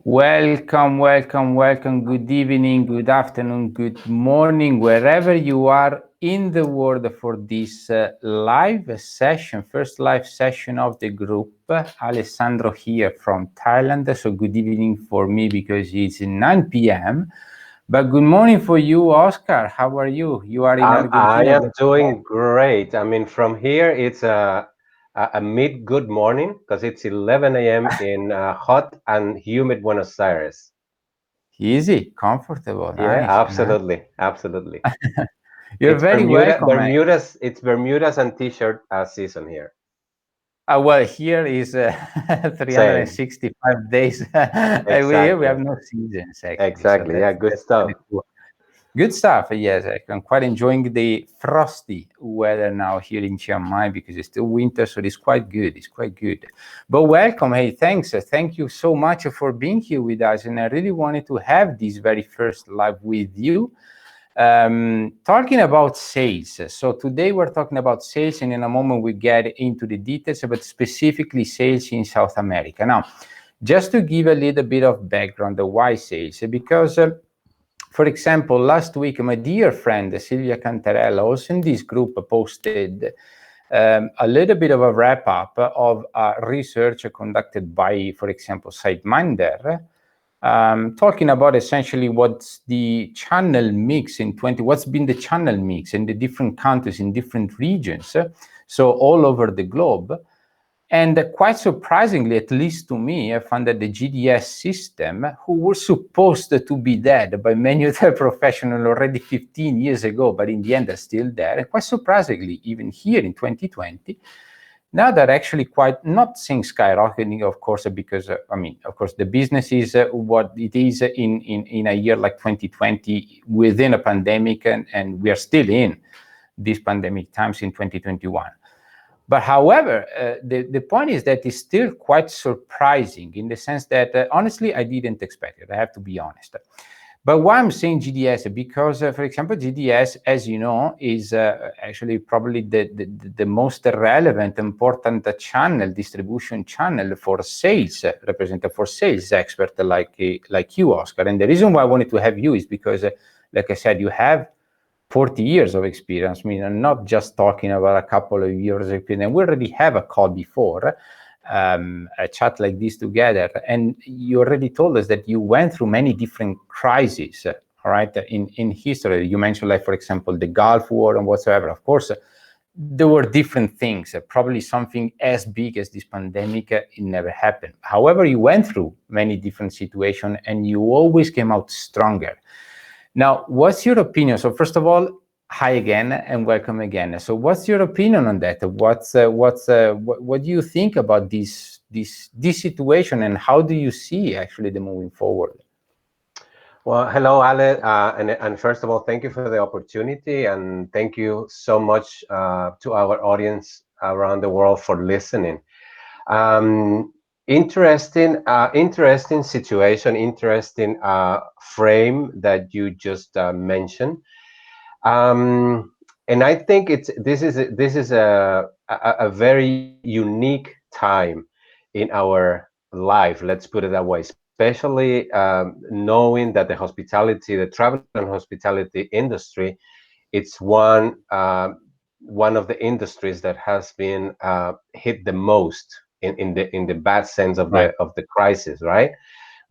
Welcome, welcome, welcome. Good evening, good afternoon, good morning, wherever you are in the world for this live session, first live session of the group. Alessandro here from Thailand. So, good evening for me because it's 9 p.m. But good morning for you, Oscar. How are you? You are in I Argentina. am doing great. I mean, from here, it's a mid good morning because it's 11 a.m. in hot and humid Buenos Aires. Easy, comfortable, Yeah, nice, nice. absolutely, absolutely. You're very welcome. It's Bermudas and t-shirt season here. Well, here is Same, 365 days. We exactly, have no seasons actually, so exactly. Yeah, good that's stuff. pretty cool. Good stuff. Yes, I'm quite enjoying the frosty weather now here in Chiang Mai because it's still winter, so it's quite good. It's quite good. But welcome. Hey, thanks. Thank you so much for being here with us. And I really wanted to have this very first live with you. Talking about sales. So today we're talking about sales, and in a moment we get into the details, but specifically sales in South America. Now, just to give a little bit of background, the why sales, because for example, last week, my dear friend Silvia Cantarella, also in this group, posted a little bit of a wrap up of research conducted by, for example, SiteMinder, talking about essentially what's the channel mix what's been the channel mix in the different countries in different regions, so all over the globe. And quite surprisingly, at least to me, I found that the GDS system, who were supposed to be dead by many other professionals already 15 years ago, but in the end are still there, and quite surprisingly, even here in 2020, now they're actually quite, not saying skyrocketing, of course, because of course, the business is what it is in a year like 2020 within a pandemic, and we are still in these pandemic times in 2021. But however, the point is that it's still quite surprising in the sense that honestly, I didn't expect it. I have to be honest. But why I'm saying GDS? Because, for example, GDS, as you know, is actually probably the most relevant, important channel, distribution channel for sales, representative for sales expert like you, Oscar. And the reason why I wanted to have you is because, like I said, you have 40 years of experience. I mean, I'm not just talking about a couple of years of experience. We already have a call before, a chat like this together. And you already told us that you went through many different crises, all right, in history. You mentioned, like, for example, the Gulf War and whatsoever. Of course, there were different things. Probably something as big as this pandemic, it never happened. However, you went through many different situations and you always came out stronger. Now, what's your opinion? So, first of all, hi again and welcome again. So, what's your opinion on that? What do you think about this situation, and how do you see actually the moving forward? Well, hello, Ale, and first of all, thank you for the opportunity, and thank you so much to our audience around the world for listening. Interesting situation, interesting frame that you just mentioned. And I think this is a very unique time in our life. Let's put it that way, especially knowing that the travel and hospitality industry, it's one of the industries that has been hit the most in the bad sense of Right. the crisis, right?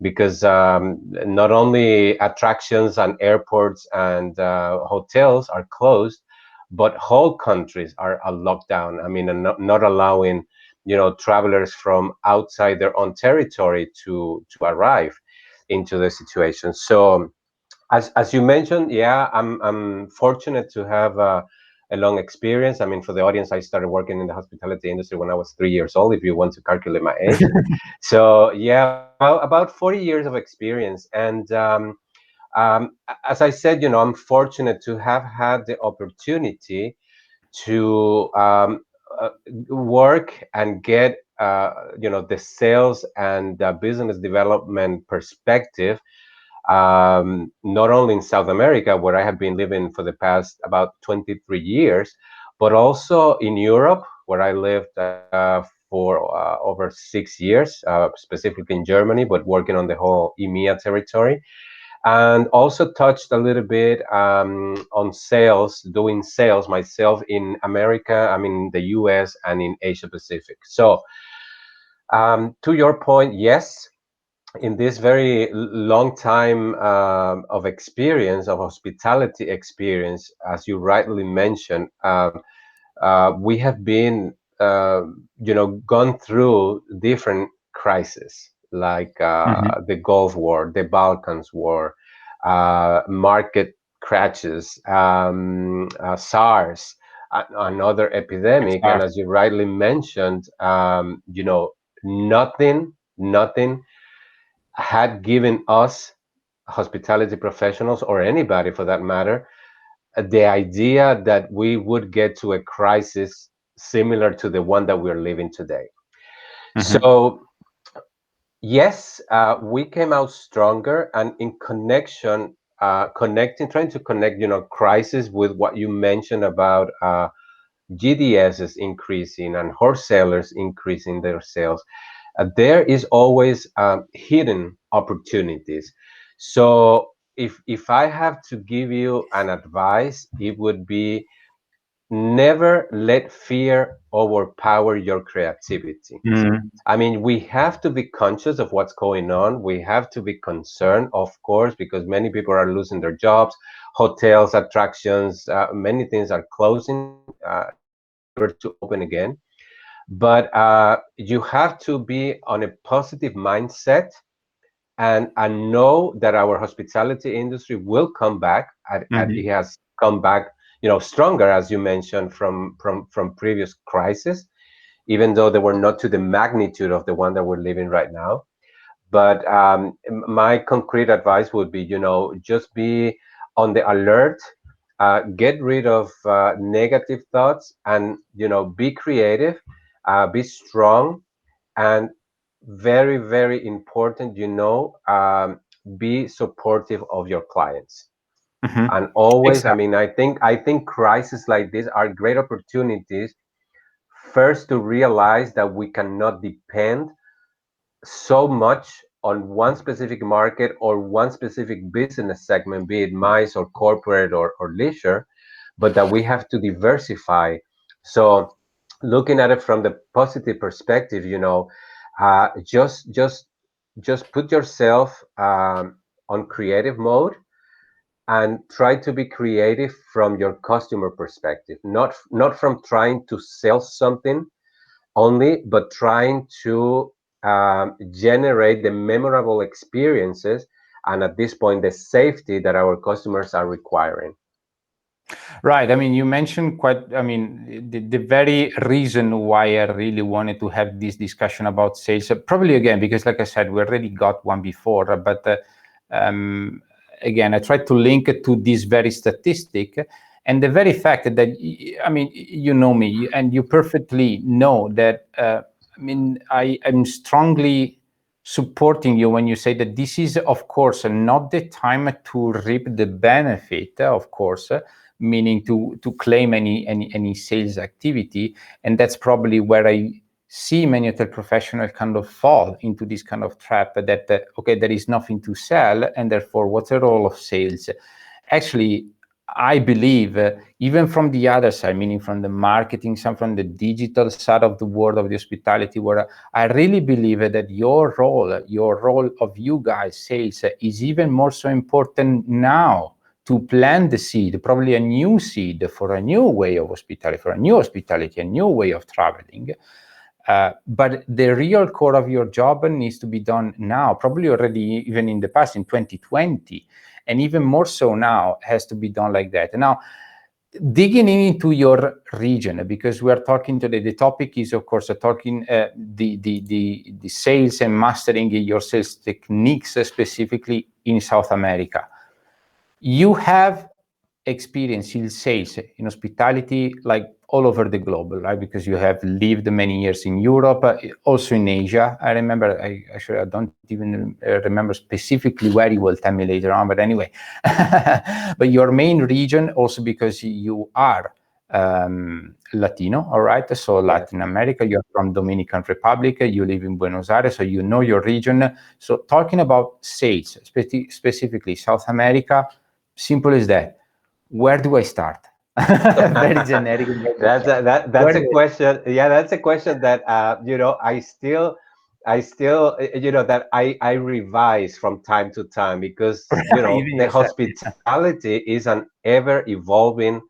Because not only attractions and airports and hotels are closed, but whole countries are a lockdown. I mean, and not allowing travelers from outside their own territory to arrive into the situation. So as you mentioned, yeah, I'm fortunate to have a long experience. I mean, for the audience, I started working in the hospitality industry when I was 3 years old, if you want to calculate my age. So yeah, about 40 years of experience. And as I said, I'm fortunate to have had the opportunity to work and get the sales and business development perspective, not only in South America, where I have been living for the past about 23 years, but also in Europe, where I lived for over 6 years, specifically in Germany, but working on the whole EMEA territory. And also touched a little bit on sales, doing sales myself in America, I mean, the US and in Asia Pacific. So, to your point, yes, in this very long time of experience, of hospitality experience, as you rightly mentioned, we have been, gone through different crises like Hmm. the Gulf War, the Balkans War, market crashes, SARS, another epidemic, and as you rightly mentioned, nothing had given us hospitality professionals or anybody for that matter the idea that we would get to a crisis similar to the one that we're living today. Hmm. So yes, we came out stronger, and in connection, connecting, trying to connect, crisis with what you mentioned about GDSs increasing and wholesalers increasing their sales. There is always hidden opportunities. So if I have to give you an advice, it would be never let fear overpower your creativity. Hmm. I mean, we have to be conscious of what's going on. We have to be concerned, of course, because many people are losing their jobs. Hotels, attractions, many things are closing, never to open again. But you have to be on a positive mindset and know that our hospitality industry will come back. It Hmm. has come back, stronger, as you mentioned, from previous crises, even though they were not to the magnitude of the one that we're living right now. But my concrete advice would be, just be on the alert, get rid of negative thoughts, and be creative, be strong, and very, very important, be supportive of your clients. Hmm. And always, I Exactly. mean, I think crises like this are great opportunities. First, to realize that we cannot depend so much on one specific market or one specific business segment, be it MICE or corporate or leisure, but that we have to diversify. So, looking at it from the positive perspective, just put yourself on creative mode and try to be creative from your customer perspective, not from trying to sell something only, but trying to generate the memorable experiences and at this point the safety that our customers are requiring. Right. I mean, you mentioned quite, I mean, the very reason why I really wanted to have this discussion about sales, probably again, because like I said, we already got one before, but um, again, I tried to link it to this very statistic and the very fact that, I mean, you know me and you perfectly know that, I mean, I am strongly supporting you when you say that this is, of course, not the time to reap the benefit, of course, meaning to claim any sales activity, and that's probably where I see many hotel professionals kind of fall into this kind of trap that okay, there is nothing to sell, and therefore what's the role of sales? Actually, I believe even from the other side, meaning from the marketing side, from the digital side of the world of the hospitality, where I really believe that your role of you guys sales is even more so important now to plant the seed, probably a new seed for a new way of hospitality, for a new hospitality, a new way of traveling. But the real core of your job needs to be done now, probably already even in the past, in 2020, and even more so now has to be done like that. Now, digging into your region, because we are talking today, the topic is, of course, talking the sales and mastering your sales techniques, specifically in South America. You have experience in sales in hospitality like all over the globe, right? Because you have lived many years in Europe, also in Asia. I remember, I don't even remember specifically where you will tell me later on, but anyway. But your main region, also because you are Latino, all right? So Yeah. Latin America, you're from Dominican Republic, you live in Buenos Aires, so you know your region. So talking about sales, specifically South America, simple as that. Where do I start? Very generic. That's Where a do question. Yeah, that's a question that I still that I revise from time to time, because even the yourself? hospitality is an ever evolving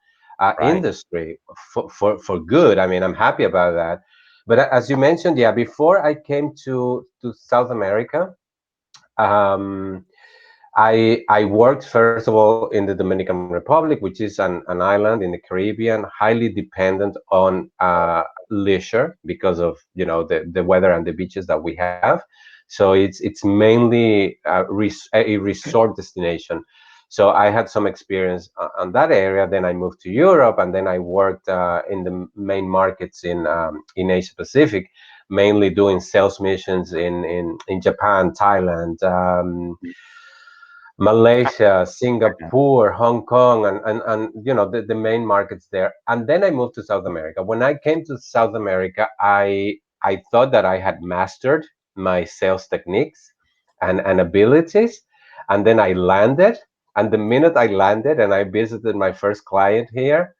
Right. industry for good. I mean, I'm happy about that. But as you mentioned, yeah, before I came to South America, um, I worked first of all in the Dominican Republic, which is an island in the Caribbean, highly dependent on leisure because of the weather and the beaches that we have. So it's mainly a resort destination. So I had some experience on that area. Then I moved to Europe, and then I worked in the main markets in Asia Pacific, mainly doing sales missions in Japan, Thailand. Malaysia, Singapore, Hong Kong, and the main markets there. And then I moved to South America. When I came to South America, I thought that I had mastered my sales techniques and abilities. And then I landed. And the minute I landed and I visited my first client here,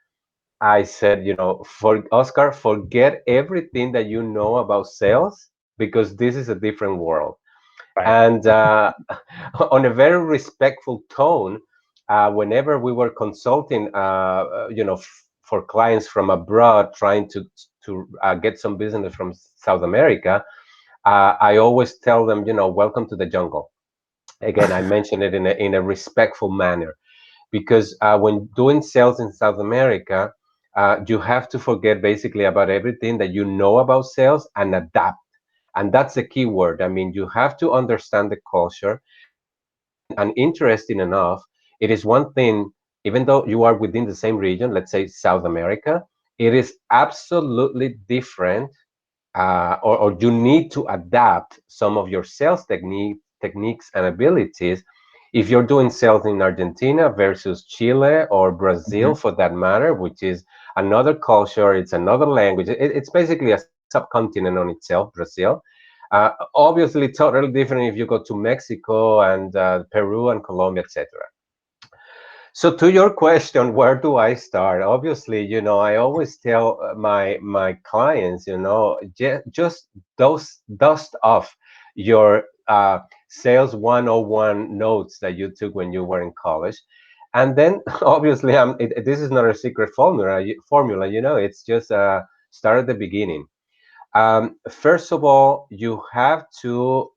I said, for Oscar, forget everything that you know about sales, because this is a different world. Right. And on a very respectful tone, whenever we were consulting, for clients from abroad trying to get some business from South America, I always tell them, welcome to the jungle. Again, I mention it in a respectful manner, because when doing sales in South America, you have to forget basically about everything that you know about sales and adapt. And that's the key word. I mean, you have to understand the culture. And interesting enough, it is one thing, even though you are within the same region, let's say South America, it is absolutely different, or you need to adapt some of your sales techniques and abilities if you're doing sales in Argentina versus Chile or Brazil, Mhm. for that matter, which is another culture, it's another language. It's basically a subcontinent on itself, Brazil. Obviously, totally different if you go to Mexico and Peru and Colombia, etc. So to your question, where do I start? Obviously, I always tell my clients, just dust off your sales 101 notes that you took when you were in college, and then obviously, this is not a secret formula. It's just start at the beginning. First of all, you have to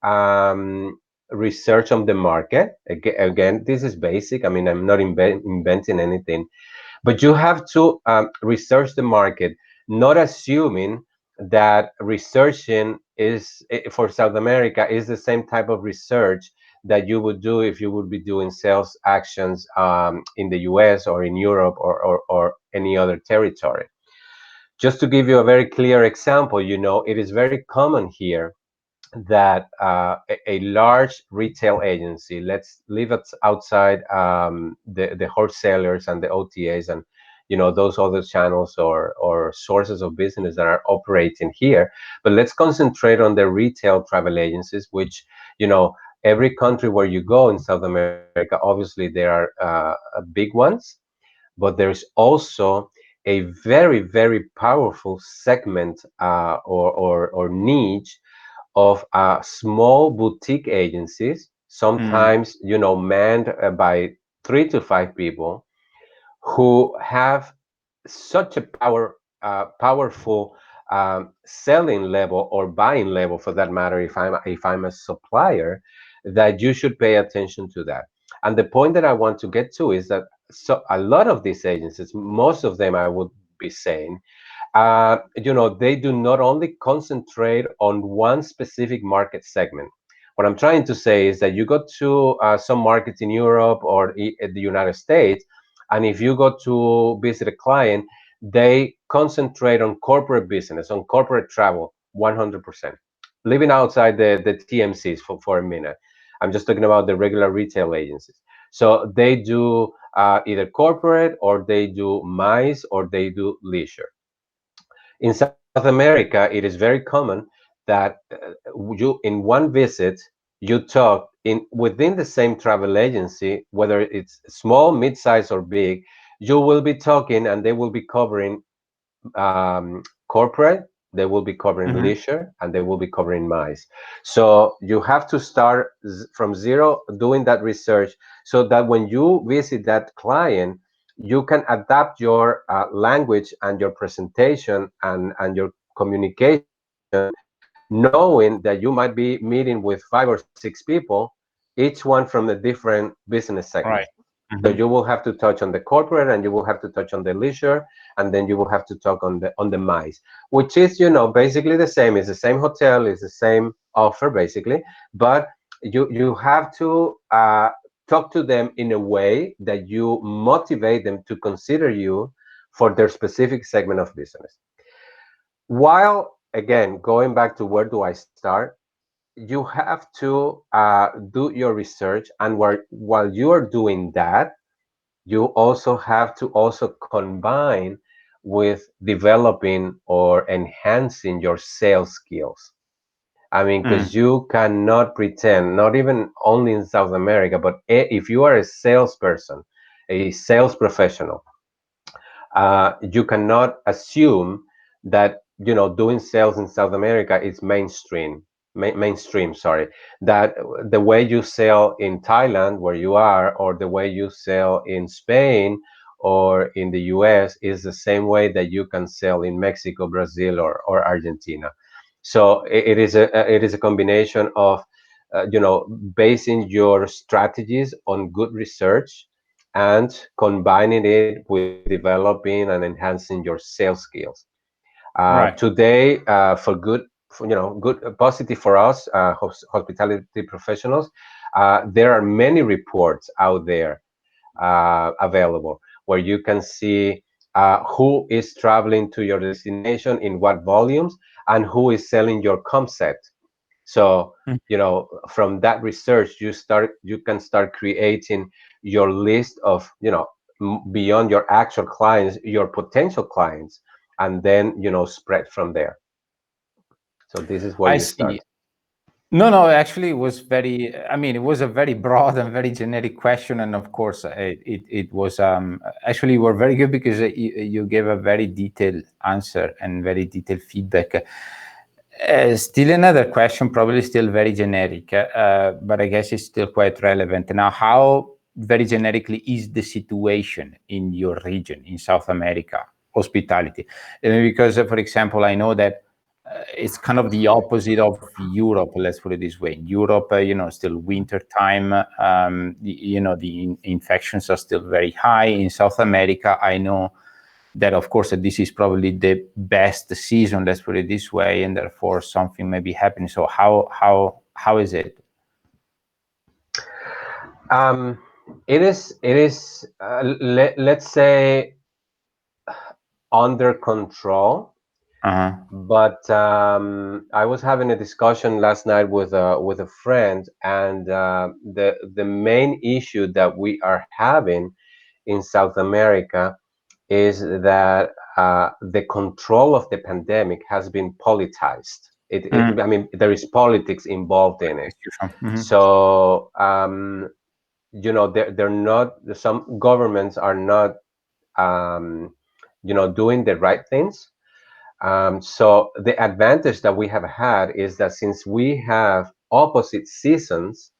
research on the market. Again, this is basic. I mean, I'm not inventing anything, but you have to research the market, not assuming that researching for South America is the same type of research that you would do if you would be doing sales actions in the US or in Europe or any other territory. Just to give you a very clear example, it is very common here that a large retail agency, let's leave it outside the wholesalers and the OTAs and those other channels or sources of business that are operating here, but let's concentrate on the retail travel agencies, which every country where you go in South America, obviously there are big ones, but there's also a very, very powerful segment or niche of small boutique agencies, Mm. sometimes manned by 3 to 5 people, who have such a powerful selling level or buying level, for that matter, if I'm a supplier, that you should pay attention to that. And the point that I want to get to is that a lot of these agencies, most of them, I would be saying, they do not only concentrate on one specific market segment. What I'm trying to say is that you go to some markets in Europe or the United States, and if you go to visit a client, they concentrate on corporate business, on corporate travel, 100%. Living outside the TMCs for a minute. I'm just talking about the regular retail agencies. So they do either corporate, or they do MICE, or they do leisure. In South America, it is very common that you in one visit you talk in within the same travel agency, whether it's small, mid-size, or big. You will be talking, and they will be covering corporate, they will be covering Hmm. leisure, and they will be covering MICE. So you have to start from zero doing that research, so that when you visit that client, you can adapt your language and your presentation and your communication, knowing that you might be meeting with 5 or 6 people, each one from a different business segment. Right. So Hmm. you will have to touch on the corporate, and you will have to touch on the leisure, and then you will have to talk on the MICE, which is, basically the same. It's the same hotel, it's the same offer basically, but you have to talk to them in a way that you motivate them to consider you for their specific segment of business. While again, going back to where do I start, you have to do your research, and while you are doing that, you also have to also combine with developing or enhancing your sales skills. I mean, because Mm. you cannot pretend, not even only in South America, but if you are a salesperson, a sales professional, you cannot assume that doing sales in South America is mainstream, sorry, that the way you sell in Thailand, where you are, or the way you sell in Spain or in the US is the same way that you can sell in Mexico, Brazil, or Argentina. So it is a combination of basing your strategies on good research and combining it with developing and enhancing your sales skills. Right. Today, for good, good, positive for us, hospitality professionals, there are many reports out there available where you can see who is traveling to your destination in what volumes, and who is selling your concept. So, Mm. from that research, you can start creating your list of, beyond your actual clients, your potential clients, and then, spread from there. So this is where I you see. start. No, no, actually, it was very, I mean, it was a very broad and very generic question. And of course, it was actually, were very good because you gave a very detailed answer and very detailed feedback. Still another question, probably still very generic, but I guess it's still quite relevant. Now, how very generically is the situation in your region in South America, hospitality? Because, for example, I know that it's kind of the opposite of Europe. Let's put it this way: in Europe, still winter time. The infections are still very high. In South America, I know that, of course, this is probably the best season. Let's put it this way, and therefore something may be happening. So how is it? Um, it is let's say under control. Uh-huh. But I was having a discussion last night with a friend, and the main issue that we are having in South America is that the control of the pandemic has been politicized. I mean, there is politics involved in it. Mm-hmm. So they're not. Some governments are not doing the right things. So the advantage that we have had is that since we have opposite seasons,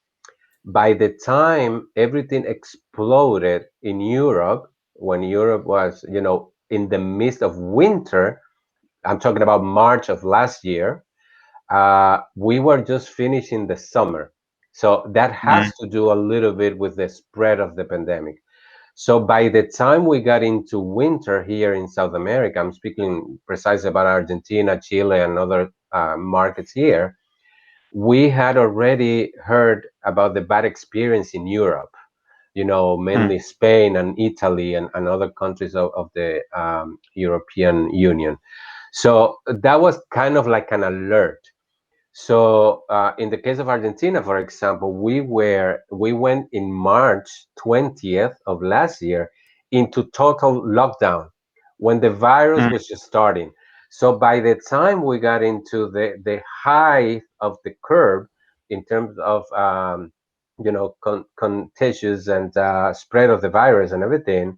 by the time everything exploded in Europe, when Europe was, in the midst of winter, I'm talking about March of last year, we were just finishing the summer. So that Mm. has to do a little bit with the spread of the pandemic. So by the time we got into winter here in South America, I'm speaking precisely about Argentina, Chile, and other markets here, we had already heard about the bad experience in Europe, Mm. mainly Spain and Italy and other countries of the European Union. So that was kind of like an alert. So in the case of Argentina, for example, we went in March 20th of last year into total lockdown when the virus Mm, was just starting. So by the time we got into the high of the curve in terms of contagious and spread of the virus and everything,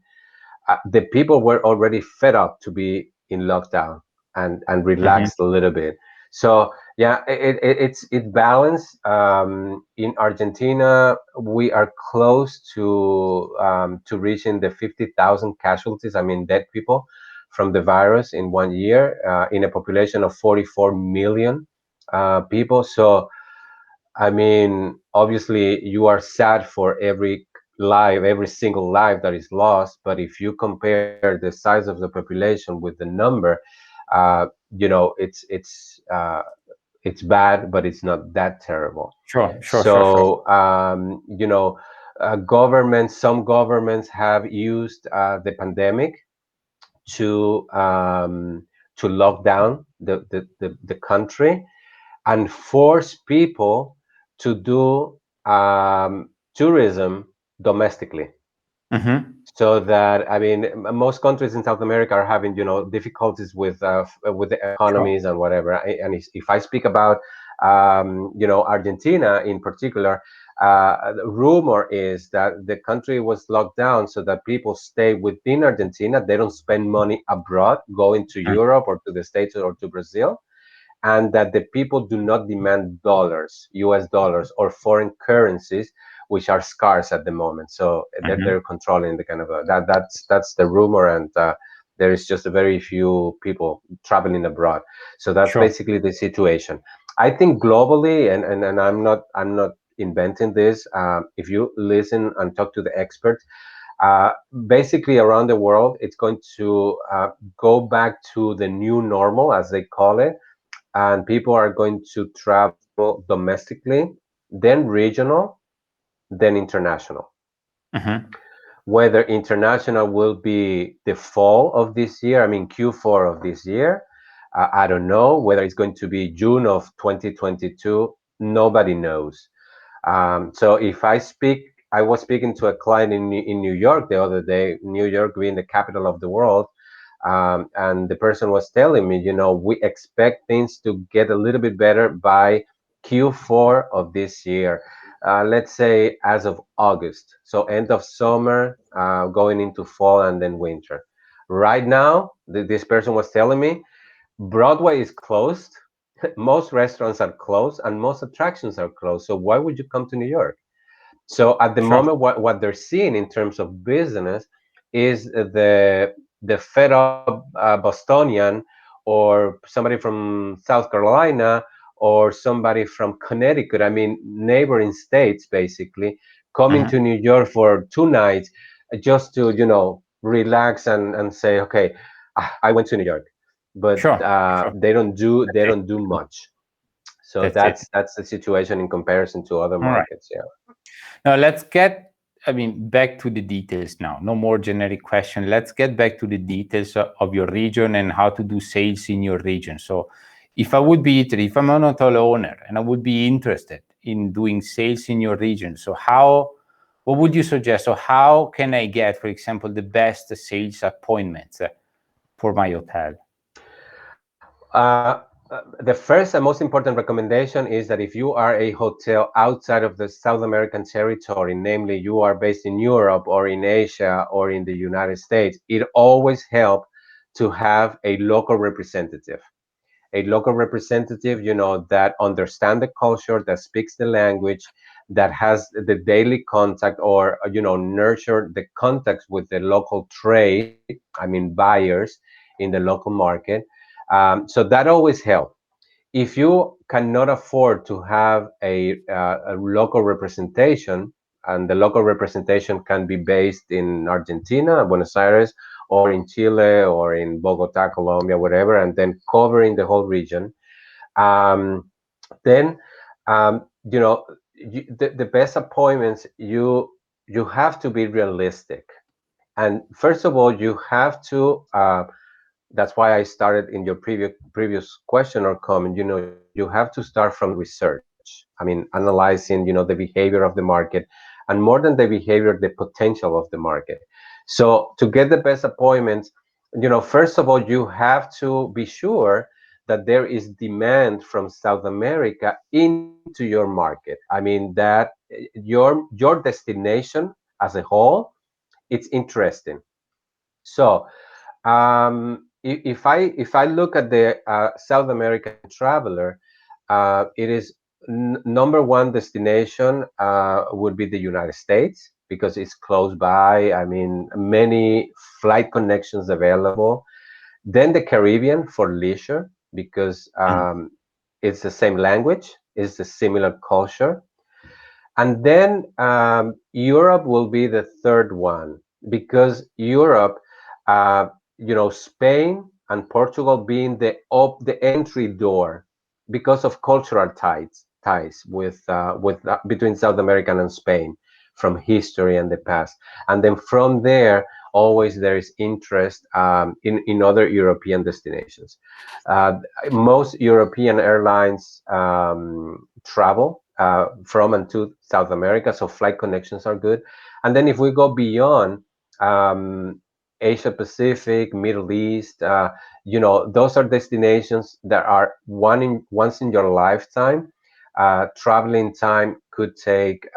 the people were already fed up to be in lockdown and mhm, relaxed a little bit. So yeah, it's balanced. In Argentina, we are close to reaching the 50,000 casualties. I mean, dead people from the virus in 1 year in a population of 44 million people. So I mean, obviously, you are sad for every single life that is lost. But if you compare the size of the population with the number, it's bad, but it's not that terrible. sure, sure, sure, sure. So, some governments have used the pandemic to lock down the country and force people to do tourism domestically. Mhm, So that I mean, most countries in South America are having difficulties with the sure. economies and whatever. And if I speak about Argentina in particular, the rumor is that the country was locked down so that people stay within Argentina. They don't spend money abroad, going to Mm, Europe or to the States or to Brazil, and that the people do not demand dollars, US dollars, or foreign currencies, which are scarce at the moment. So they're mhm, controlling the kind of that's the rumor, and there is just a very few people traveling abroad. So that's sure. basically the situation. I think globally, and I'm not inventing this. If you listen and talk to the experts, uh, basically around the world, it's going to go back to the new normal, as they call it, and people are going to travel domestically, then regional, then international. Mhm, Whether international will be the fall of this year, I mean Q4 of this year, I don't know. Whether it's going to be June of 2022, nobody knows. So if I was speaking to a client in New York the other day, New York being the capital of the world, and the person was telling me, we expect things to get a little bit better by Q4 of this year. Let's say as of August. So end of summer, going into fall and then winter. Right now, this person was telling me Broadway is closed, most restaurants are closed, and most attractions are closed. So why would you come to New York? So at the sure. moment, what they're seeing in terms of business is the fed up Bostonian, or somebody from South Carolina, or somebody from Connecticut. I mean, neighboring states basically coming to Mhm, New York for 2 nights just to relax and say, okay, I went to New York, but sure, sure. they That's it. don't do much. So That's it. that's the situation in comparison to other All right. markets. Yeah. Now let's get, I mean, back to the details now. No more generic question. Let's get back to the details of your region and how to do sales in your region. So, if I would be Italy, if I'm an hotel owner and I would be interested in doing sales in your region, so what would you suggest? So, how can I get, for example, the best sales appointments for my hotel? Uh, the first and most important recommendation is that if you are a hotel outside of the South American territory, namely you are based in Europe or in Asia or in the United States, it always helps to have a local representative. A local representative, that understand the culture, that speaks the language, that has the daily contact, or nurture the contacts with the local trade. I mean buyers in the local market. So that always helps. If you cannot afford to have a local representation, and the local representation can be based in Argentina, Buenos Aires, or in Chile, or in Bogota, Colombia, whatever, and then covering the whole region, um, then the best appointments, you have to be realistic. And first of all, you have to that's why I started in your previous question or comment. You have to start from research. I mean, analyzing, the behavior of the market, and more than the behavior, the potential of the market. So to get the best appointments, first of all, you have to be sure that there is demand from South America into your market. I mean that your destination as a whole, it's interesting. So if I look at the South American traveler, it is number one destination would be the United States because it's close by. I mean, many flight connections available. Then the Caribbean for leisure because it's the same language, it's a similar culture. And then Europe will be the third one because Europe, uh, Spain and Portugal being the entry door because of cultural ties with between South America and Spain from history and the past. And then from there, always there is interest in other European destinations. Uh, Most European airlines travel from and to South America, so flight connections are good. And then if we go beyond Asia Pacific, Middle East, those are destinations that are once in your lifetime. Traveling time could take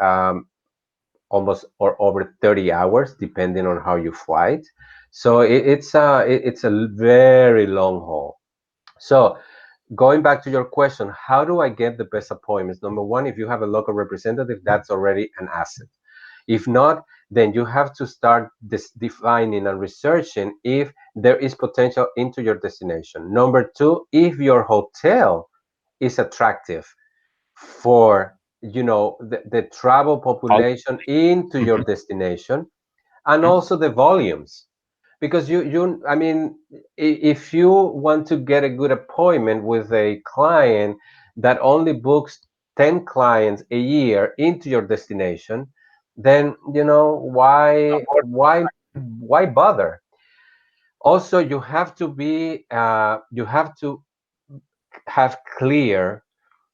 almost or over 30 hours, depending on how you fly. So it's a very long haul. So going back to your question, how do I get the best appointments? Number one, if you have a local representative, that's already an asset. If not, then you have to start defining and researching if there is potential into your destination. Number two, if your hotel is attractive for the travel All- population into your Mhm. destination, and also the volumes, because I mean, if you want to get a good appointment with a client that only books 10 clients a year into your destination, then why bother? Also, you have to have clear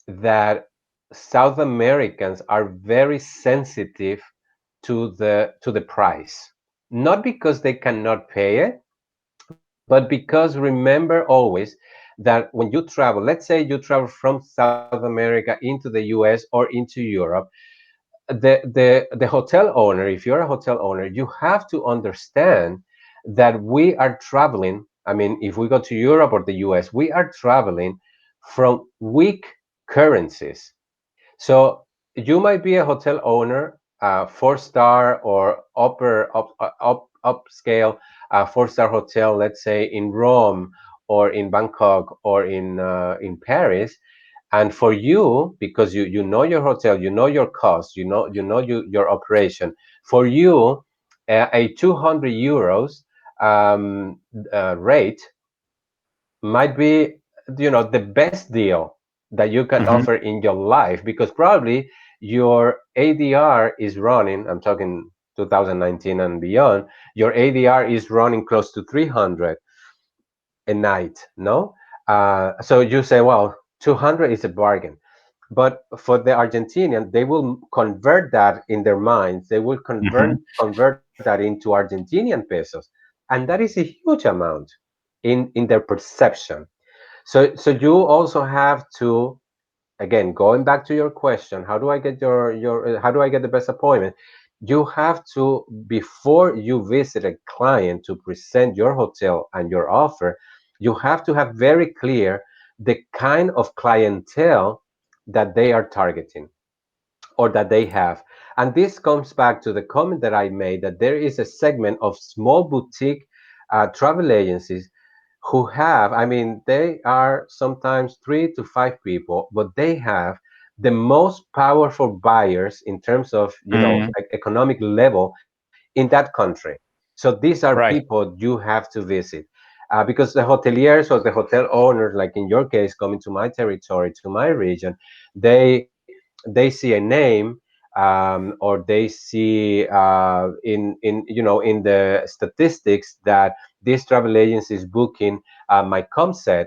that South Americans are very sensitive to the price, not because they cannot pay it, but because remember always that when you travel, let's say you travel from South America into the US or into Europe, the hotel owner, if you're a hotel owner, you have to understand that we are traveling. I mean, if we go to Europe or the US, we are traveling from weak currencies. So you might be a hotel owner, 4-star or upscale, 4-star hotel, let's say in Rome or in Bangkok or in Paris. And for you, because you know your hotel, you know your cost, your operation. For you, a 200 euros rate might be the best deal that you can Mhm. offer in your life, because probably your ADR is running, I'm talking 2019 and beyond, your ADR is running close to 300 a night, no? So you say, well, 200 is a bargain. But for the Argentinian, they will convert that in their minds. They will Mhm. convert that into Argentinian pesos, and that is a huge amount in their perception. So you also have to, again, going back to your question, how do I get how do I get the best appointment? You have to, before you visit a client to present your hotel and your offer, you have to have very clear the kind of clientele that they are targeting or that they have. And this comes back to the comment that I made, that there is a segment of small boutique travel agencies who have, I mean, they are sometimes 3 to 5 people, but they have the most powerful buyers in terms of, Mm. economic level in that country. So these are Right. people you have to visit. Because the hoteliers or the hotel owners, like in your case, coming to my territory, to my region, they see a name, or they see in in the statistics that this travel agency is booking my ComSet.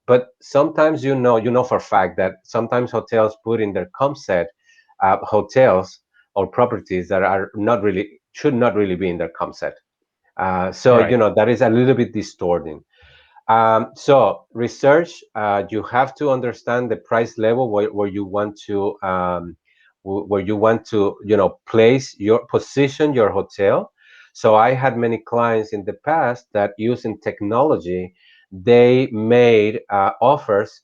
But sometimes you know for a fact that sometimes hotels put in their ComSet hotels or properties that are not really should not really be in their ComSet. So Right. that is a little bit distorting. So research, you have to understand the price level where you want to place your position your hotel. So I had many clients in the past that using technology, they made offers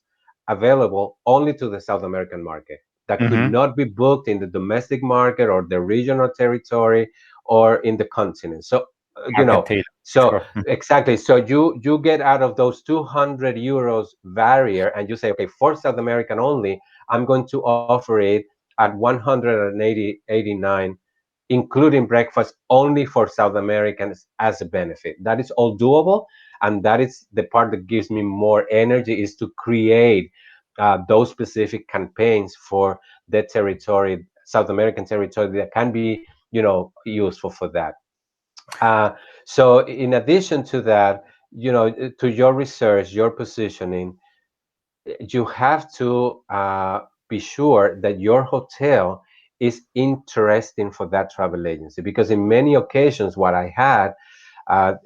available only to the South American market that could Mm-hmm. not be booked in the domestic market or the regional territory or in the continent. So Market tailor. so Sure. exactly. So you get out of those 200 euros barrier, and you say, okay, for South American only, I'm going to offer it at 189, including breakfast only for South Americans as a benefit. That is all doable, and that is the part that gives me more energy is to create those specific campaigns for the territory, South American territory that can be, useful for that. Uh, so in addition to that, to your research, your positioning, you have to be sure that your hotel is interesting for that travel agency. Because in many occasions, what I had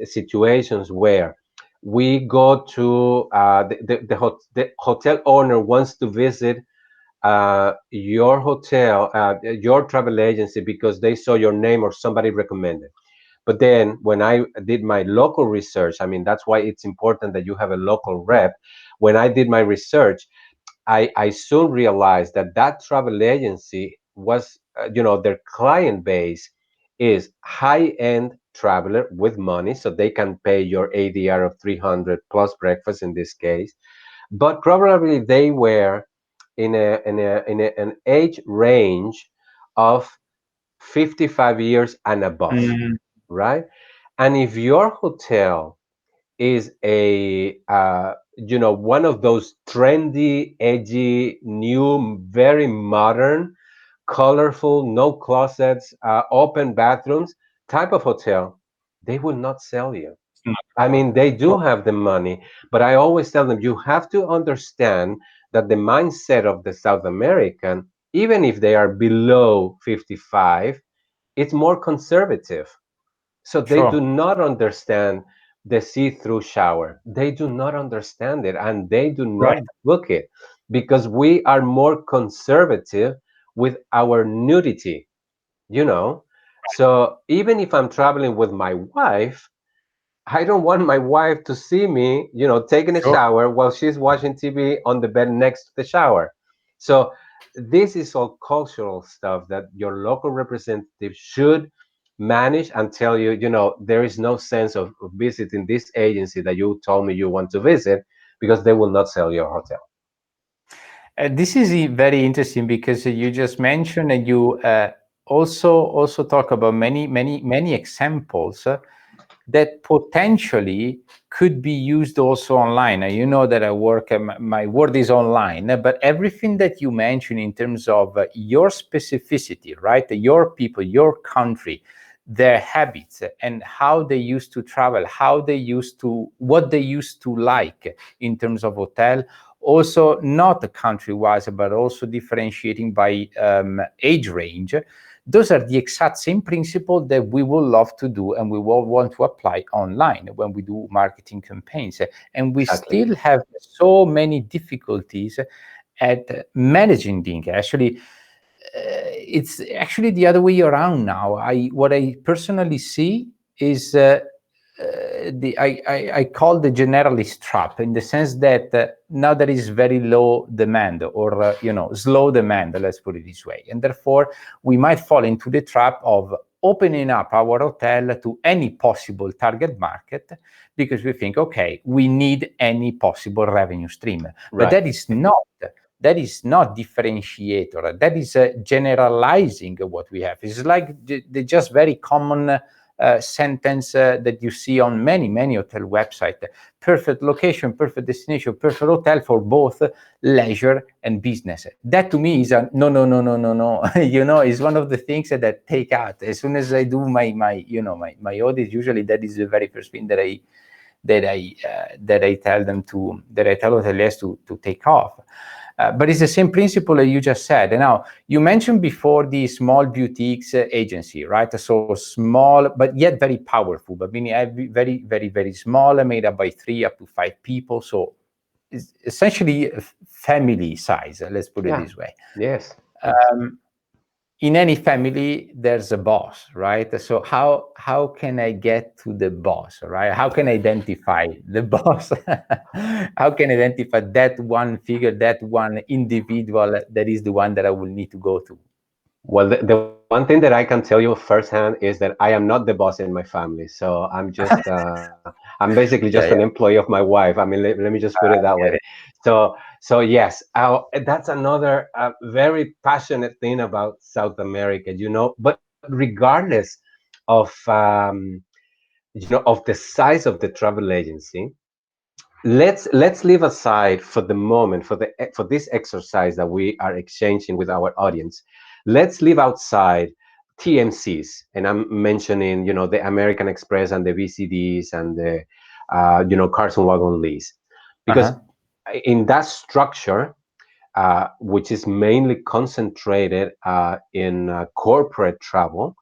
situations where we go to the hotel owner wants to visit your hotel, your travel agency because they saw your name or somebody recommended. But then when I did my local research, I mean, that's why it's important that you have a local rep. When I did my research, I soon realized that that travel agency was, their client base is high-end traveler with money, so they can pay your ADR of 300 plus breakfast in this case. But probably they were an age range of 55 years and above, Mm, right? And if your hotel is a one of those trendy, edgy, new, very modern, colorful, no closets, open bathrooms type of hotel, they will not sell you. it's not I gonna mean, work. they do Sure. have the money, but I always tell them you have to understand that the mindset of the South American, even if they are below 55, it's more conservative. So they do Sure. not understand the see-through shower. They do not understand it and they do not Right. book it because we are more conservative with our nudity, you know. So even if I'm traveling with my wife, I don't want my wife to see me, taking a Sure. shower while she's watching TV on the bed next to the shower. So this is all cultural stuff that your local representative should manage and tell you, there is no sense of visiting this agency that you told me you want to visit because they will not sell your hotel. This is very interesting because you just mentioned and you also talk about many examples that potentially could be used also online. You know that I work, my word is online, but everything that you mentioned in terms of your specificity, right? Your people, your country, their habits and how they used to travel, what they used to like in terms of hotel, also not country wise, but also differentiating by age range. Those are the exact same principle that we will love to do and we will want to apply online when we do marketing campaigns. And we Exactly. still have so many difficulties at managing the income. Actually, it's actually the other way around now. What I personally see is I call the generalist trap in the sense that now there is very low demand or slow demand, let's put it this way, and therefore we might fall into the trap of opening up our hotel to any possible target market because we think, okay, we need any possible revenue stream, but Right. that is not differentiator. That is generalizing what we have. It's like the just very common sentence that you see on many hotel websites. Perfect location, perfect destination, perfect hotel for both leisure and business. That to me is a no. It's one of the things that take out. As soon as I do my audit, usually that is the very first thing that I tell them that I tell hoteliers to take off. But it's the same principle that you just said. And now, you mentioned before the small boutiques agency, right? So small, but yet very powerful, but meaning very, very, very small, made up by 3 up to 5 people. So it's essentially family size, let's put it this way. Yes. In any family there's a boss, right? So how can I get to the boss, right? How can I identify the boss? How can I identify that one figure, that one individual that is the one that I will need to go to? Well, the one thing that I can tell you firsthand is that I am not the boss in my family. So I'm basically just an Yeah, yeah, employee of my wife. I mean, let me just put it that get way. it. So yes, that's another very passionate thing about South America, but regardless of, of the size of the travel agency, let's leave aside for the moment, for this exercise that we are exchanging with our audience, let's leave outside TMCs, and I'm mentioning, the American Express and the VCDs and the Carson Wagon lease, because Uh-huh. in that structure, which is mainly concentrated in corporate travel,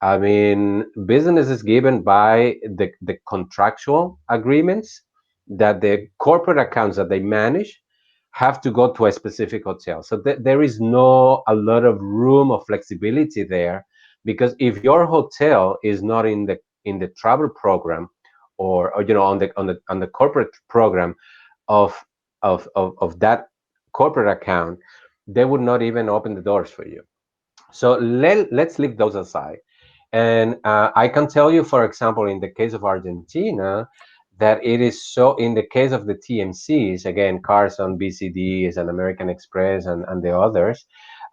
I mean, business is given by the contractual agreements that the corporate accounts that they manage have to go to a specific hotel. So there is no a lot of room of flexibility there, because if your hotel is not in the travel program, or on the corporate program of of that corporate account, they would not even open the doors for you. So let's leave those aside. And I can tell you, for example, in the case of Argentina, that it is so, in the case of the TMCs, again, Carson, BCDs, and American Express, and the others,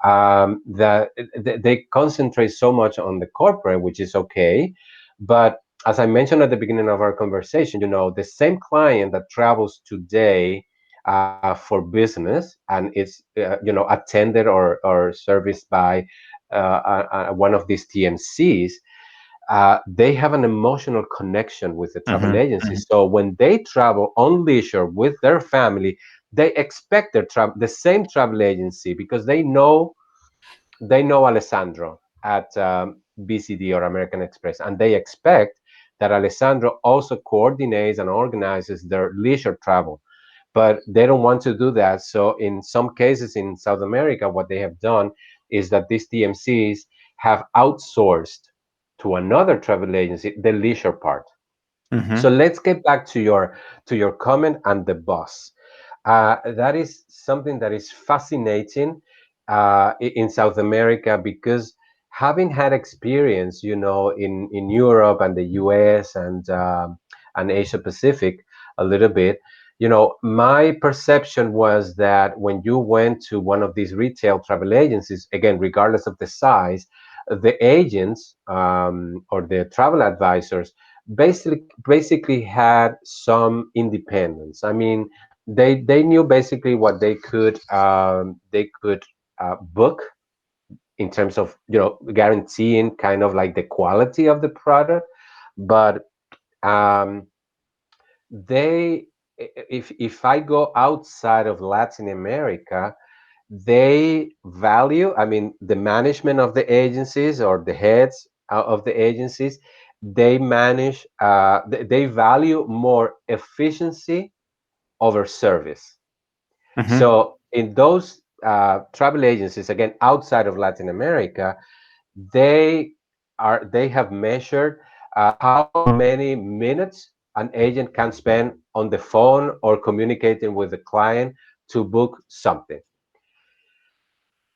that they concentrate so much on the corporate, which is okay. But as I mentioned at the beginning of our conversation, the same client that travels today for business and is attended or serviced by one of these TMCs, they have an emotional connection with the travel Mm-hmm. agency. So when they travel on leisure with their family, they expect the same travel agency, because they know Alessandro at BCD or American Express, and they expect that Alessandro also coordinates and organizes their leisure travel. But they don't want to do that. So in some cases in South America, what they have done is that these TMCs have outsourced to another travel agency the leisure part. So Mm-hmm. let's get back to your comment and the bus. That is something that is fascinating in South America, because having had experience, in Europe and the US and Asia Pacific a little bit, my perception was that when you went to one of these retail travel agencies, again, regardless of the size, the agents or the travel advisors basically had some independence. I mean, they knew basically what they could book in terms of guaranteeing kind of like the quality of the product, but um, they if I go outside of Latin America, they value, I mean, the management of the agencies, or the heads of the agencies, they value more efficiency over service. Mm-hmm. So in those travel agencies, again, outside of Latin America, they they have measured how many minutes an agent can spend on the phone or communicating with the client to book something.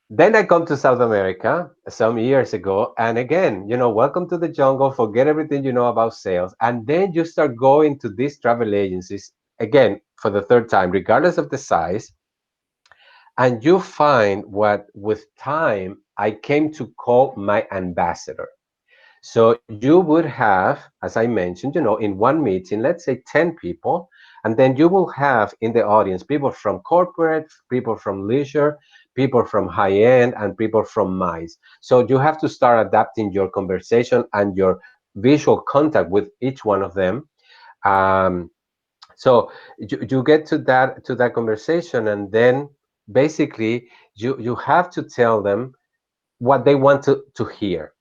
Then I come to South America some years ago, and again, welcome to the jungle, forget everything you know about sales. And then you start going to these travel agencies, again, for the third time, regardless of the size, and you find what, with time, I came to call my ambassador. So you would have, as I mentioned, in one meeting, let's say 10 people, and then you will have in the audience people from corporate, people from leisure, people from high end, and people from MICE. So you have to start adapting your conversation and your visual contact with each one of them. Um, so you get to that conversation, and then basically you have to tell them what they want to hear.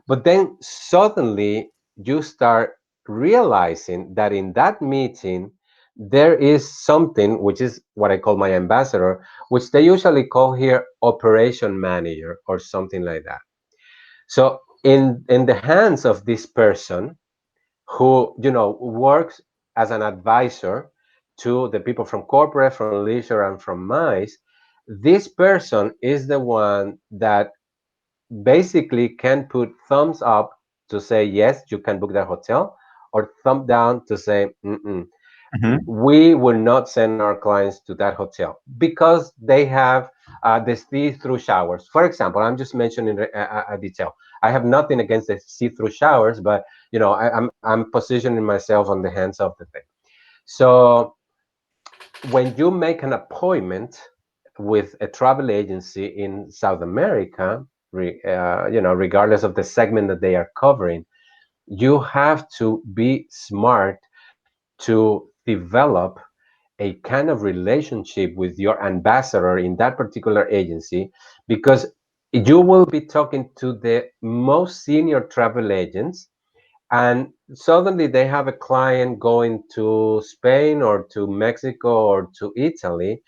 But then suddenly you start realizing that in that meeting, there is something which is what I call my ambassador, which they usually call here operation manager or something like that. So in the hands of this person who works as an advisor to the people from corporate, from leisure, and from MICE, this person is the one that basically can put thumbs up to say yes, you can book that hotel, or thumb down to say mm-mm, Mhm. we will not send our clients to that hotel because they have the see-through showers. For example, I'm just mentioning a detail. I have nothing against the see-through showers, but I'm positioning myself on the hands of the thing. So when you make an appointment with a travel agency in South America, regardless of the segment that they are covering, you have to be smart to develop a kind of relationship with your ambassador in that particular agency, because you will be talking to the most senior travel agents, and suddenly they have a client going to Spain or to Mexico or to Italy,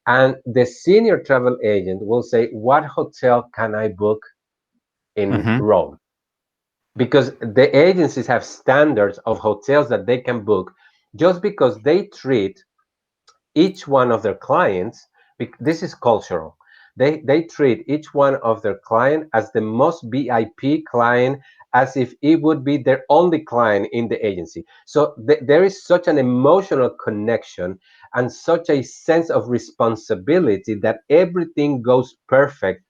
and the senior travel agent will say, what hotel can I book in Mhm. Rome? Because the agencies have standards of hotels that they can book just because they treat each one of their clients. This is cultural. They treat each one of their client as the most VIP client, as if it would be their only client in the agency. So there is such an emotional connection and such a sense of responsibility that everything goes perfect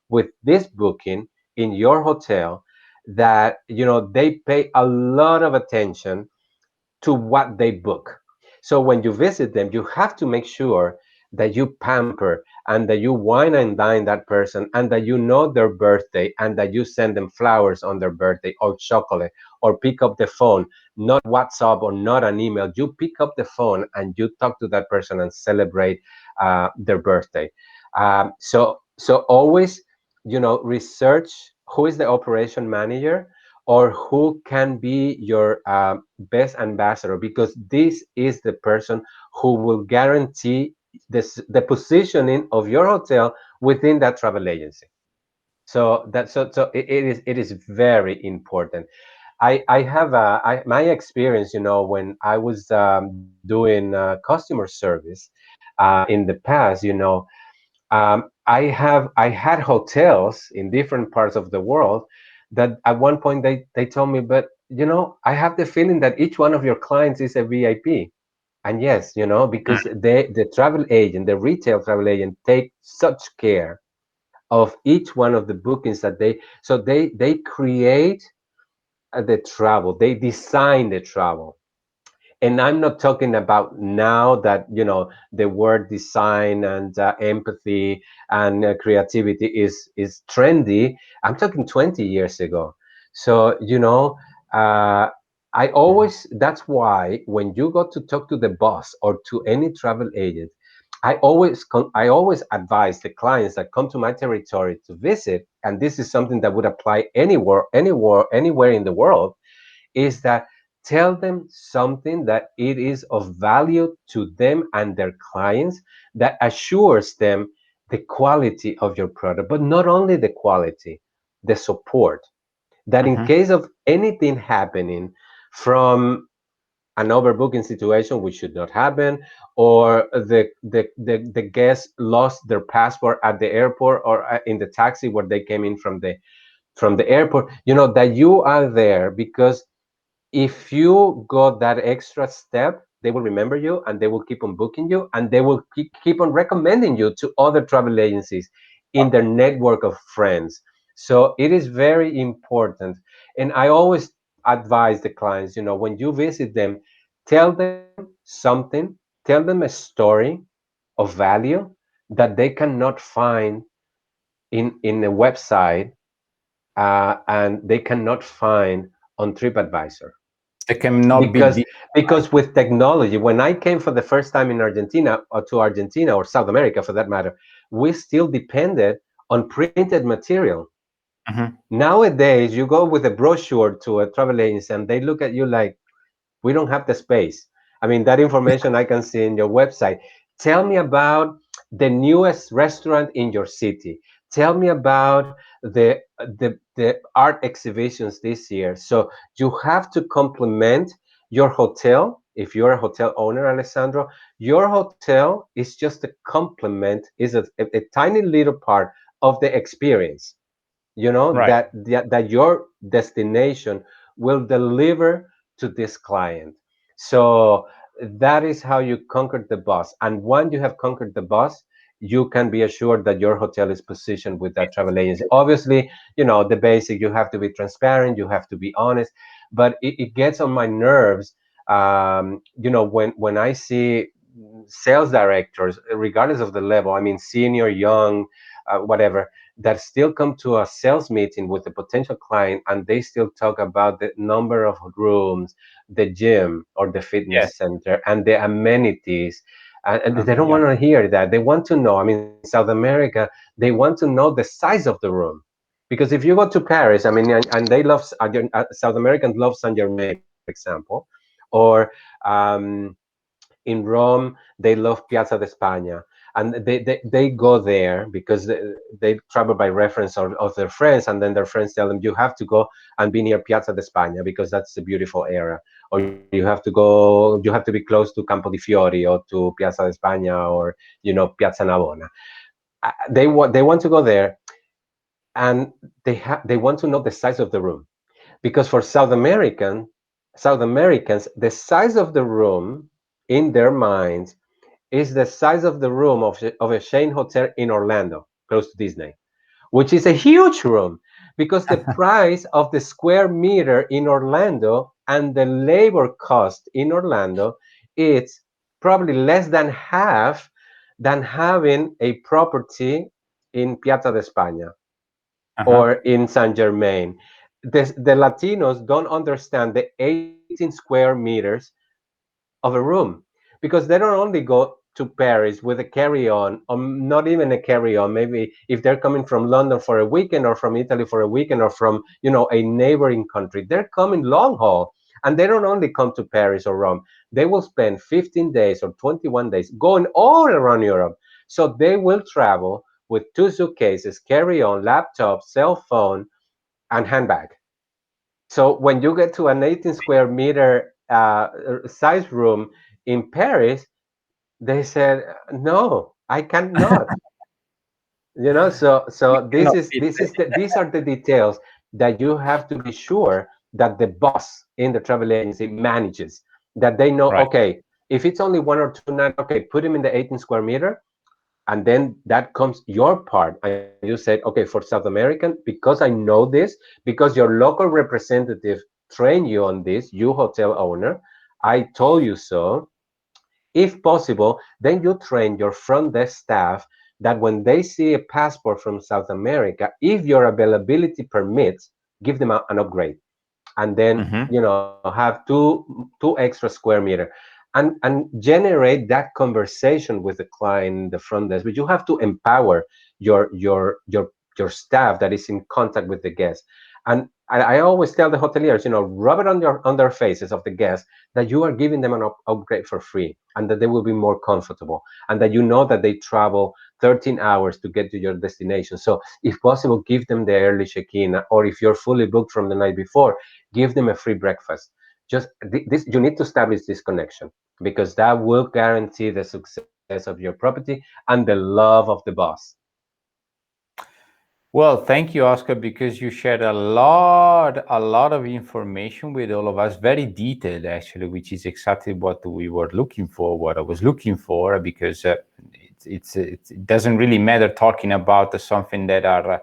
with this booking in your hotel, that they pay a lot of attention to what they book. So when you visit them, you have to make sure that you pamper and that you wine and dine that person, and that you know their birthday, and that you send them flowers on their birthday or chocolate, or pick up the phone, not WhatsApp or not an email. You pick up the phone and you talk to that person and celebrate their birthday. So always, research who is the operation manager, or who can be your best ambassador, because this is the person who will guarantee the positioning of your hotel within that travel agency. So it is very important. I have my experience, when I was doing customer service in the past. I had hotels in different parts of the world that at one point they told me, but I have the feeling that each one of your clients is a VIP. And yes, because the travel agent, the retail travel agent, take such care of each one of the bookings that they create the travel, they design the travel. And I'm not talking about now that the word design and empathy and creativity is trendy. I'm talking 20 years ago. So uh, I always that's why when you go to talk to the boss or to any travel agent, I always advise the clients that come to my territory to visit, and this is something that would apply anywhere in the world, is that tell them something that it is of value to them and their clients, that assures them the quality of your product, but not only the quality, the support, that in Mhm. case of anything happening, from an overbooking situation, which should not happen, or the guest lost their passport at the airport, or in the taxi where they came in from the airport, that you are there, because if you go that extra step, they will remember you, and they will keep on booking you, and they will keep on recommending you to other travel agencies in their network of friends. So it is very important. And I always advise the clients, when you visit them, tell them something, tell them a story of value that they cannot find in a website, and they cannot find on TripAdvisor. It cannot be because deep. because with technology, when I came for the first time in Argentina, or to Argentina or South America for that matter, we still depended on printed material. Mhm. Nowadays, you go with a brochure to a travel agency and they look at you like, we don't have the space. I mean, that information I can see in your website. Tell me about the newest restaurant in your city. Tell me about the art exhibitions this year. So you have to complement your hotel. If you're a hotel owner, Alessandro, your hotel is just a complement, is a tiny little part of the experience, Right. that your destination will deliver to this client. So that is how you conquer the bus. And once you have conquered the bus, you can be assured that your hotel is positioned with that travel agency. Obviously, the basic, you have to be transparent, you have to be honest, but it gets on my nerves, when I see sales directors, regardless of the level, I mean, senior, young, whatever, that still come to a sales meeting with a potential client and they still talk about the number of rooms, the gym or the Yes. fitness center, and the amenities. And they don't Yeah. want to hear that. They want to know. I mean, South America, they want to know the size of the room. Because if you go to Paris, I mean, and they love, South Americans love Saint Germain, for example, or um, in Rome, they love Piazza de España, and they go there because they travel by reference of their friends, and then their friends tell them, you have to go and be near Piazza de España because that's a beautiful area, or you have to be close to Campo di Fiori or to Piazza de España, or Piazza Navona. They want to go there, and they want to know the size of the room, because for South Americans, the size of the room in their minds is the size of the room of a chain hotel in Orlando, close to Disney, which is a huge room, because the price of the square meter in Orlando and the labor cost in Orlando, it's probably less than half than having a property in Piazza de España Uh-huh. or in Saint Germain. The Latinos don't understand the 18 square meters of a room, because they don't only go to Paris with a carry-on, or not even a carry-on. Maybe if they're coming from London for a weekend, or from Italy for a weekend, or from a neighboring country, they're coming long haul, and they don't only come to Paris or Rome. They will spend 15 days or 21 days going all around Europe. So they will travel with 2 suitcases, carry-on, laptop, cell phone, and handbag. So when you get to an 18 square meter size room in Paris, they said, "No, I cannot." You So this cannot is beat this it. is these are the details that you have to be sure that the boss in the travel agency manages. That they know, Right. okay, if it's only 1 or 2 nights, okay, put him in the 18 square meter, and then that comes your part, and you said, okay, for South American, because I know this, because your local representative trained you on this, you hotel owner, I told you so. If possible, then you train your front desk staff that when they see a passport from South America, if your availability permits, give them an upgrade, and then Hmm. have two extra square meter, and generate that conversation with the client in the front desk. But you have to empower your staff that is in contact with the guest. And I always tell the hoteliers, rub it on their faces of the guests, that you are giving them an upgrade for free, and that they will be more comfortable, and that that they travel 13 hours to get to your destination. So if possible, give them the early check-in, or if you're fully booked from the night before, give them a free breakfast. Just this, you need to establish this connection, because that will guarantee the success of your property and the love of the boss. Well, thank you, Oscar, because you shared a lot of information with all of us, very detailed actually, which is exactly what we were looking for, what I was looking for, because it doesn't really matter talking about something that are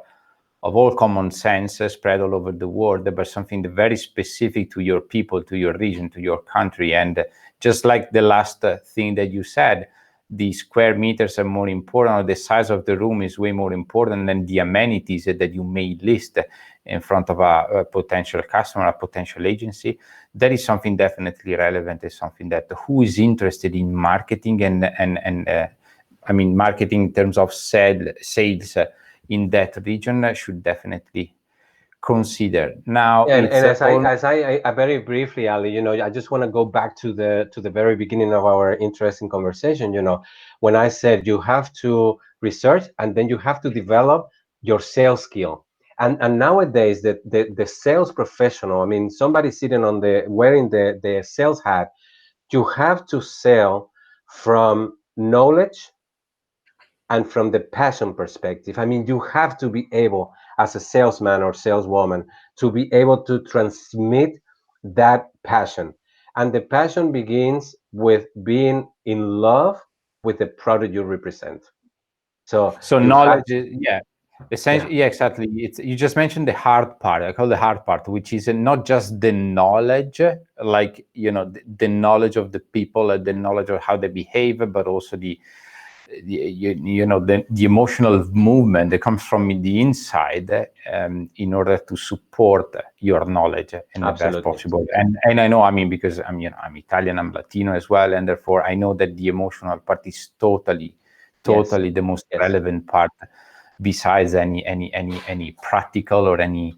of all common sense spread all over the world, but something very specific to your people, to your region, to your country. And just like the last thing that you said, the square meters are more important, or the size of the room is way more important than the amenities that you may list in front of a potential customer, a potential agency. That is something definitely relevant. Is something that who is interested in marketing and I mean marketing in terms of sales in that region should definitely consider. Now, and as I very briefly, Ali, you know, I just want to go back to the very beginning of our interesting conversation. You know, when I said you have to research and then you have to develop your sales skill. And nowadays the sales professional, I mean, somebody sitting on the wearing the sales hat, you have to sell from knowledge and from the passion perspective. I mean, you have to be able, as a salesman or saleswoman, to be able to transmit that passion. And the passion begins with being in love with the product you represent. So you have, knowledge, yeah. yeah, Essentially, yeah, exactly. It's, you just mentioned the hard part. I call the hard part, which is not just the knowledge, like, you know, the knowledge of the people, the knowledge of how they behave, but also the you know, the emotional movement that comes from the inside, in order to support your knowledge in the best absolutely. possible. And I know, I mean, because I'm, you know, I'm Italian, I'm Latino as well, and therefore I know that the emotional part is totally Yes, the most yes, relevant part, besides any practical or any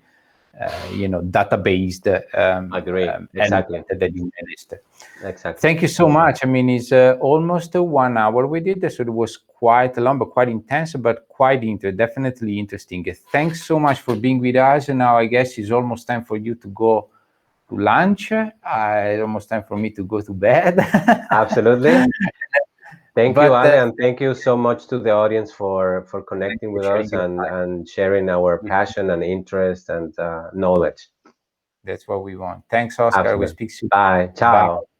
you know, data-based agree. Exactly, element that you managed. exactly. Thank you so much. I mean, it's almost 1 hour we did, so it was quite long, but quite intense, but quite definitely interesting. Thanks so much for being with us. And now I guess it's almost time for you to go to lunch. It's almost time for me to go to bed. Absolutely. Thank you, But Ale, and thank you so much to the audience for connecting with us sharing your time. and sharing our passion and interest and knowledge. That's what we want. Thanks, Oscar. We Absolutely. speak soon. Bye. Bye. Ciao.